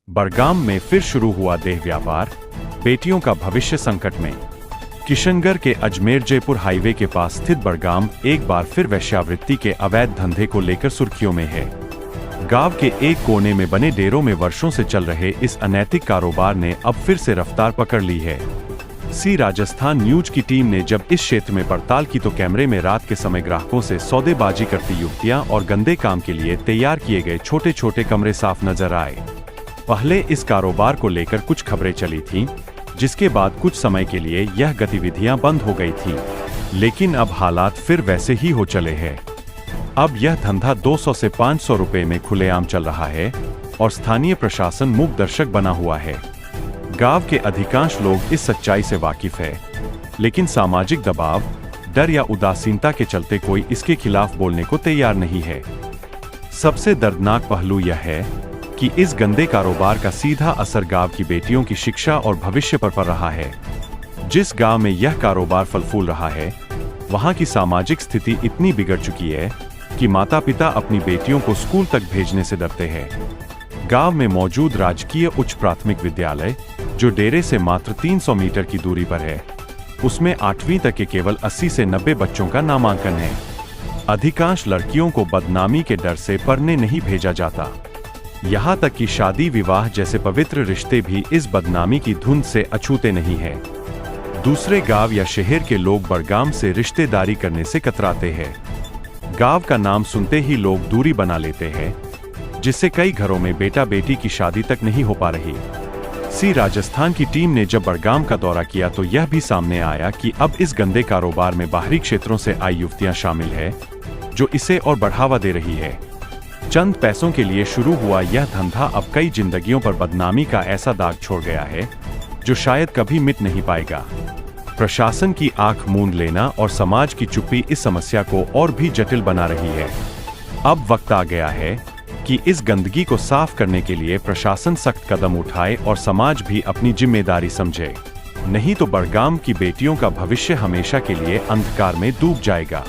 बड़गाम में फिर शुरू हुआ देह व्यापार, बेटियों का भविष्य संकट में। किशनगढ़ के अजमेर जयपुर हाईवे के पास स्थित बड़गाम एक बार फिर वेश्यावृत्ति के अवैध धंधे को लेकर सुर्खियों में है। गांव के एक कोने में बने डेरों में वर्षों से चल रहे इस अनैतिक कारोबार ने अब फिर से रफ्तार पकड़ ली है। सी राजस्थान न्यूज की टीम ने जब इस क्षेत्र में पड़ताल की तो कैमरे में रात के समय ग्राहकों से सौदेबाजी करती युवतियां और गंदे काम के लिए तैयार किए गए छोटे छोटे कमरे साफ नजर आए। पहले इस कारोबार को लेकर कुछ खबरें चली थीं, जिसके बाद कुछ समय के लिए यह गतिविधियां बंद हो गई थीं, लेकिन अब हालात फिर वैसे ही हो चले हैं। अब यह धंधा 200 से 500 रुपए में खुलेआम चल रहा है और स्थानीय प्रशासन मूक दर्शक बना हुआ है। गांव के अधिकांश लोग इस सच्चाई से वाकिफ है, लेकिन सामाजिक दबाव, डर या उदासीनता के चलते कोई इसके खिलाफ बोलने को तैयार नहीं है। सबसे दर्दनाक पहलू यह है कि इस गंदे कारोबार का सीधा असर गांव की बेटियों की शिक्षा और भविष्य पर पड़ रहा है। जिस गांव में यह कारोबार फल फूल रहा है, वहां की सामाजिक स्थिति इतनी बिगड़ चुकी है कि माता पिता अपनी बेटियों को स्कूल तक भेजने से डरते हैं। गांव में मौजूद राजकीय उच्च प्राथमिक विद्यालय, जो डेरे से मात्र 300 मीटर की दूरी पर है, उसमें 8वीं तक के केवल 80 से 90 बच्चों का नामांकन है। अधिकांश लड़कियों को बदनामी के डर से पढ़ने नहीं भेजा जाता। यहाँ तक कि शादी विवाह जैसे पवित्र रिश्ते भी इस बदनामी की धुंध से अछूते नहीं हैं। दूसरे गांव या शहर के लोग बड़गाम से रिश्तेदारी करने से कतराते हैं। गांव का नाम सुनते ही लोग दूरी बना लेते हैं, जिससे कई घरों में बेटा बेटी की शादी तक नहीं हो पा रही। सी राजस्थान की टीम ने जब बड़गाम का दौरा किया तो यह भी सामने आया कि अब इस गंदे कारोबार में बाहरी क्षेत्रों से आई युवतियां शामिल है, जो इसे और बढ़ावा दे रही है। चंद पैसों के लिए शुरू हुआ यह धंधा अब कई जिंदगियों पर बदनामी का ऐसा दाग छोड़ गया है, जो शायद कभी मिट नहीं पाएगा। प्रशासन की आंख मूंद लेना और समाज की चुप्पी इस समस्या को और भी जटिल बना रही है। अब वक्त आ गया है कि इस गंदगी को साफ करने के लिए प्रशासन सख्त कदम उठाए और समाज भी अपनी जिम्मेदारी समझे, नहीं तो बड़गाम की बेटियों का भविष्य हमेशा के लिए अंधकार में डूब जाएगा।